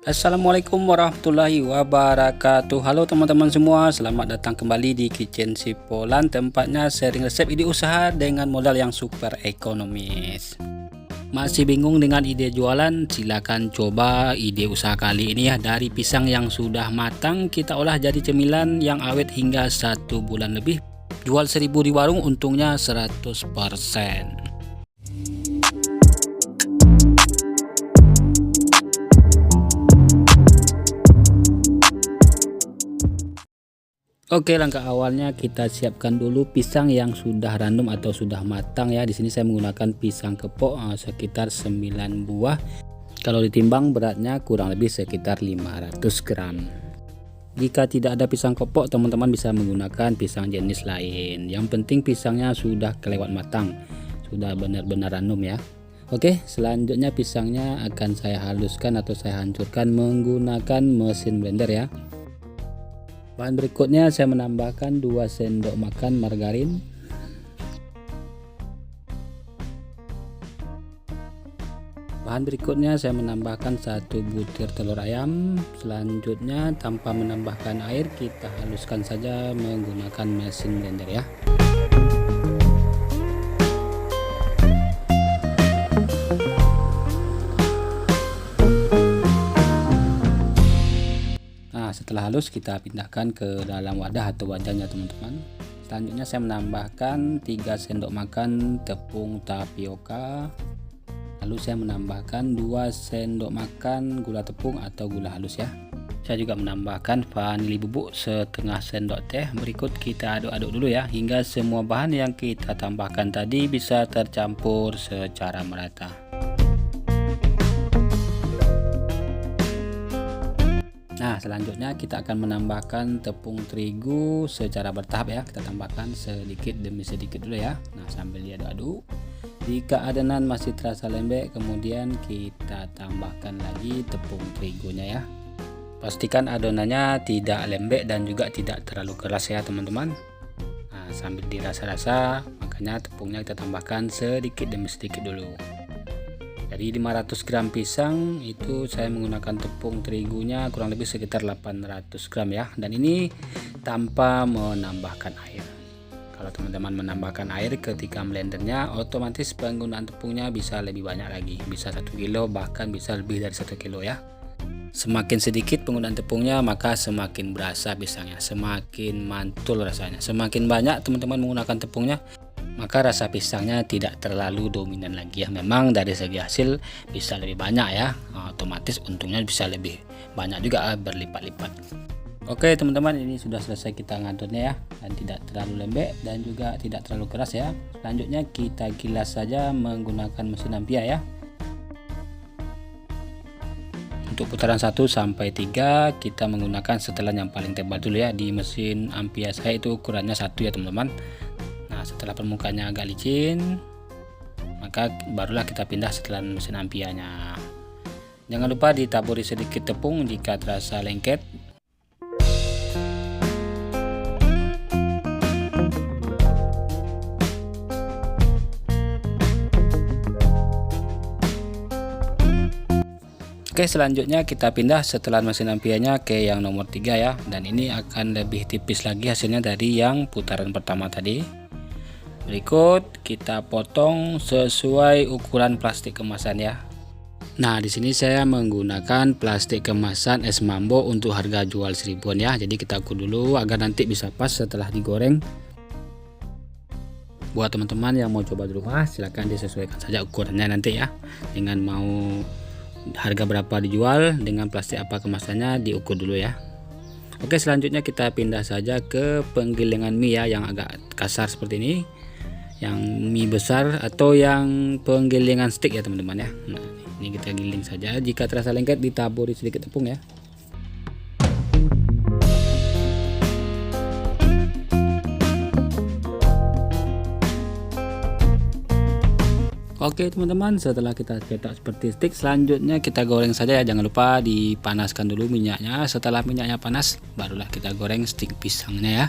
Assalamualaikum warahmatullahi wabarakatuh. Halo teman-teman semua, selamat datang kembali di Kitchen Sipolan, tempatnya sharing resep ide usaha dengan modal yang super ekonomis. Masih bingung dengan ide jualan? Silakan coba ide usaha kali ini ya. Dari pisang yang sudah matang kita olah jadi cemilan yang awet hingga 1 bulan lebih. Jual 1000 di warung, untungnya 100%. Oke, langkah awalnya kita siapkan dulu pisang yang sudah random atau sudah matang ya. Di sini saya menggunakan pisang kepok sekitar 9 buah. Kalau ditimbang beratnya kurang lebih sekitar 500 gram. Jika tidak ada pisang kepok, teman-teman bisa menggunakan pisang jenis lain. Yang penting pisangnya sudah kelewat matang, sudah benar-benar random ya. Oke, selanjutnya pisangnya akan saya haluskan atau saya hancurkan menggunakan mesin blender ya. Bahan berikutnya saya menambahkan 2 sendok makan margarin, bahan berikutnya saya menambahkan 1 butir telur ayam. Selanjutnya tanpa menambahkan air kita haluskan saja menggunakan mesin blender ya. Setelah halus kita pindahkan ke dalam wadah atau wajannya teman-teman. Selanjutnya saya menambahkan 3 sendok makan tepung tapioka, lalu saya menambahkan 2 sendok makan gula tepung atau gula halus ya. Saya juga menambahkan vanili bubuk setengah sendok teh. Berikut kita aduk-aduk dulu ya hingga semua bahan yang kita tambahkan tadi bisa tercampur secara merata. Nah, selanjutnya kita akan menambahkan tepung terigu secara bertahap ya. Kita tambahkan sedikit demi sedikit dulu ya. Nah, sambil diaduk-aduk. Jika adonan masih terasa lembek, kemudian kita tambahkan lagi tepung terigunya ya. Pastikan adonannya tidak lembek dan juga tidak terlalu keras ya teman-teman. Nah, sambil dirasa-rasa, makanya tepungnya kita tambahkan sedikit demi sedikit dulu. Dari 500 gram pisang itu saya menggunakan tepung terigunya kurang lebih sekitar 800 gram ya, dan ini tanpa menambahkan air. Kalau teman-teman menambahkan air ketika blendernya, otomatis penggunaan tepungnya bisa lebih banyak lagi, bisa 1 kilo bahkan bisa lebih dari 1 kilo ya. Semakin sedikit penggunaan tepungnya maka semakin berasa pisangnya, semakin mantul rasanya. Semakin banyak teman-teman menggunakan tepungnya, maka rasa pisangnya tidak terlalu dominan lagi ya. Memang dari segi hasil bisa lebih banyak ya, otomatis untungnya bisa lebih banyak juga, berlipat-lipat. Oke teman-teman, ini sudah selesai kita ngadonnya ya, dan tidak terlalu lembek dan juga tidak terlalu keras ya. Selanjutnya kita gilas saja menggunakan mesin ampia ya. Untuk putaran 1 sampai 3 kita menggunakan setelan yang paling tebal dulu ya. Di mesin ampia saya itu ukurannya 1 ya teman-teman. Nah, setelah permukaannya agak licin, maka barulah kita pindah setelan mesin ampianya. Jangan lupa ditaburi sedikit tepung jika terasa lengket. Oke, selanjutnya kita pindah setelan mesin ampianya ke yang nomor 3 ya, dan ini akan lebih tipis lagi hasilnya dari yang putaran pertama tadi. Berikut kita potong sesuai ukuran plastik kemasan ya. Nah, di sini saya menggunakan plastik kemasan es mambo untuk harga jual 1000-an ya. Jadi kita ukur dulu agar nanti bisa pas setelah digoreng. Buat teman-teman yang mau coba di rumah, silahkan disesuaikan saja ukurannya nanti ya. Dengan mau harga berapa dijual, dengan plastik apa kemasannya diukur dulu ya. Oke, selanjutnya kita pindah saja ke penggilingan mie ya, yang agak kasar seperti ini. Yang mie besar atau yang penggilingan stick ya teman-teman ya. Nah, ini kita giling saja. Jika terasa lengket ditaburi sedikit tepung ya. Oke teman-teman, setelah kita cetak seperti stick, selanjutnya kita goreng saja ya. Jangan lupa dipanaskan dulu minyaknya. Setelah minyaknya panas, barulah kita goreng stick pisangnya ya.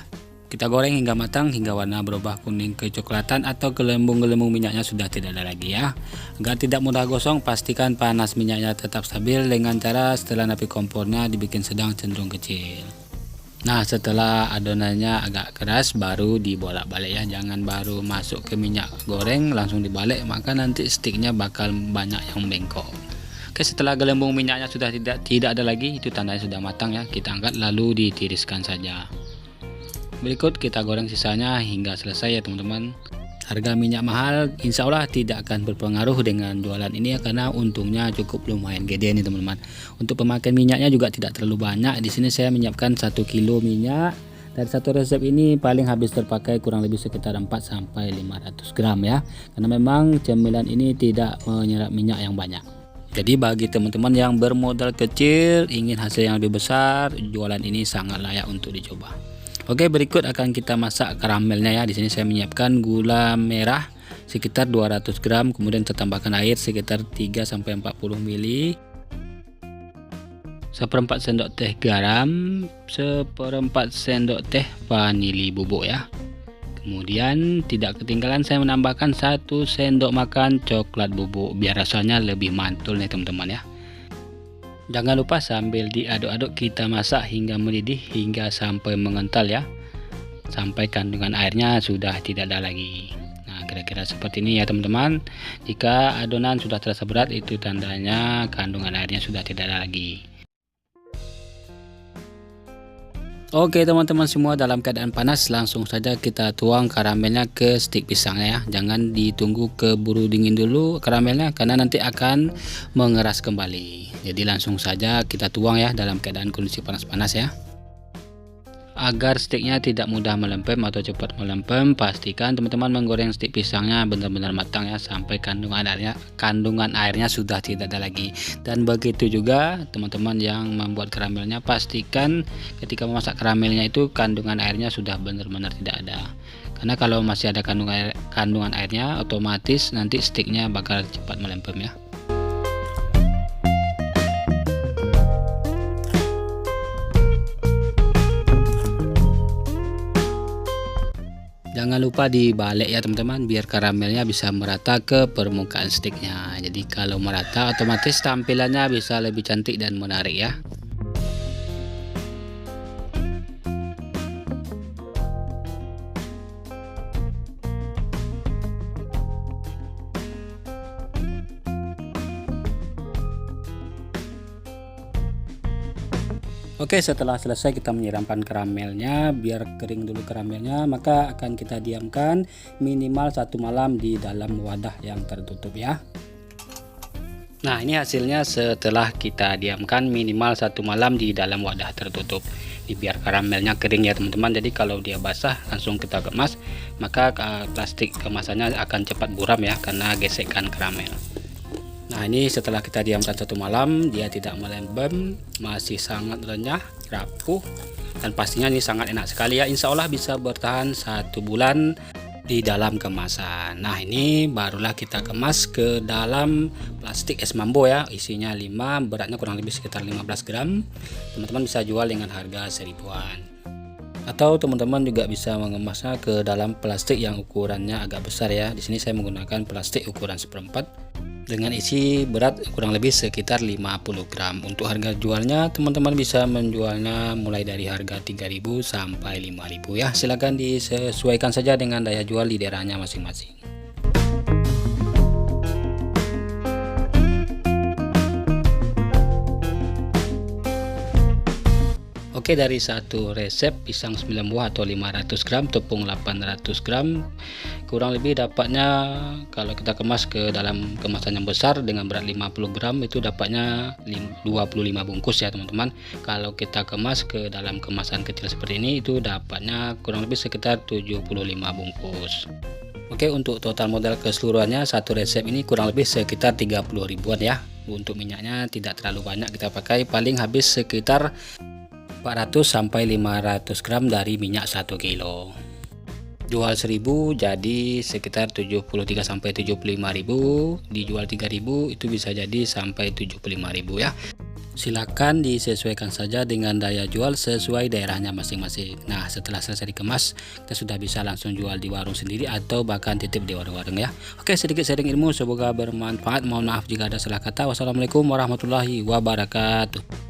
Kita goreng hingga matang, hingga warna berubah kuning kecoklatan atau gelembung-gelembung minyaknya sudah tidak ada lagi ya. Agar tidak mudah gosong, pastikan panas minyaknya tetap stabil dengan cara setelan api kompornya dibikin sedang cenderung kecil. Nah, setelah adonannya agak keras baru dibolak-balik ya. Jangan baru masuk ke minyak goreng langsung dibalik, maka nanti stiknya bakal banyak yang bengkok. Oke, setelah gelembung minyaknya sudah tidak ada lagi, itu tandanya sudah matang ya. Kita angkat lalu ditiriskan saja. Berikut kita goreng sisanya hingga selesai ya teman-teman. Harga minyak mahal insya Allah tidak akan berpengaruh dengan jualan ini ya, karena untungnya cukup lumayan gede nih teman-teman. Untuk pemakaian minyaknya juga tidak terlalu banyak. Di sini saya menyiapkan 1 kilo minyak. Dari satu resep ini paling habis terpakai kurang lebih sekitar 4-500 gram ya. Karena memang cemilan ini tidak menyerap minyak yang banyak. Jadi bagi teman-teman yang bermodal kecil ingin hasil yang lebih besar, jualan ini sangat layak untuk dicoba. Oke, berikut akan kita masak karamelnya ya. Di sini saya menyiapkan gula merah sekitar 200 gram, kemudian saya tambahkan air sekitar 3-40 ml. 1/4 sendok teh garam, 1/4 sendok teh vanili bubuk ya. Kemudian tidak ketinggalan saya menambahkan 1 sendok makan coklat bubuk biar rasanya lebih mantul nih teman-teman ya. Jangan lupa sambil diaduk-aduk kita masak hingga mendidih hingga sampai mengental ya. Sampai kandungan airnya sudah tidak ada lagi. Nah, kira-kira seperti ini ya teman-teman. Jika adonan sudah terasa berat, itu tandanya kandungan airnya sudah tidak ada lagi. Oke teman-teman semua, dalam keadaan panas langsung saja kita tuang karamelnya ke stik pisangnya ya. Jangan ditunggu keburu dingin dulu karamelnya, karena nanti akan mengeras kembali. Jadi langsung saja kita tuang ya dalam keadaan kondisi panas-panas ya. Agar stiknya tidak mudah melempem atau cepat melempem, pastikan teman-teman menggoreng stik pisangnya benar-benar matang ya, sampai kandungan airnya sudah tidak ada lagi. Dan begitu juga teman-teman yang membuat karamelnya, pastikan ketika memasak karamelnya itu kandungan airnya sudah benar-benar tidak ada. Karena kalau masih ada kandungan airnya, otomatis nanti stiknya bakal cepat melempem ya. Jangan lupa dibalik ya teman-teman, biar karamelnya bisa merata ke permukaan stiknya. Jadi kalau merata, otomatis tampilannya bisa lebih cantik dan menarik ya. Oke, setelah selesai kita menyiramkan karamelnya, biar kering dulu karamelnya, maka akan kita diamkan minimal 1 malam di dalam wadah yang tertutup ya. Nah, ini hasilnya setelah kita diamkan minimal 1 malam di dalam wadah tertutup. Ini biar karamelnya kering ya teman-teman. Jadi kalau dia basah langsung kita kemas, maka plastik kemasannya akan cepat buram ya, karena gesekan karamel. Nah, ini setelah kita diamkan 1 malam, dia tidak melempem, masih sangat renyah, rapuh, dan pastinya ini sangat enak sekali ya. Insya Allah bisa bertahan 1 bulan di dalam kemasan. Nah, ini barulah kita kemas ke dalam plastik es mambo ya. Isinya 5, beratnya kurang lebih sekitar 15 gram. Teman-teman bisa jual dengan harga 1000-an. Atau teman-teman juga bisa mengemasnya ke dalam plastik yang ukurannya agak besar ya. Di sini saya menggunakan plastik ukuran 1/4 dengan isi berat kurang lebih sekitar 50 gram. Untuk harga jualnya teman-teman bisa menjualnya mulai dari harga 3.000 sampai 5.000 ya. Silahkan disesuaikan saja dengan daya jual di daerahnya masing-masing. Oke, dari satu resep pisang 9 buah atau 500 gram, tepung 800 gram, kurang lebih dapatnya kalau kita kemas ke dalam kemasan yang besar dengan berat 50 gram itu dapatnya 25 bungkus ya teman-teman. Kalau kita kemas ke dalam kemasan kecil seperti ini itu dapatnya kurang lebih sekitar 75 bungkus. Oke, untuk total modal keseluruhannya satu resep ini kurang lebih sekitar 30 ribuan ya. Untuk minyaknya tidak terlalu banyak kita pakai, paling habis sekitar 400 sampai 500 gram dari minyak 1 kilo. Jual 1000 jadi sekitar 73 sampai 75.000, dijual 3000 itu bisa jadi sampai 75.000 ya. Silakan disesuaikan saja dengan daya jual sesuai daerahnya masing-masing. Nah, setelah selesai dikemas, kita sudah bisa langsung jual di warung sendiri atau bahkan titip di warung-warung ya. Oke, sedikit sharing ilmu, semoga bermanfaat. Mohon maaf jika ada salah kata. Wassalamualaikum warahmatullahi wabarakatuh.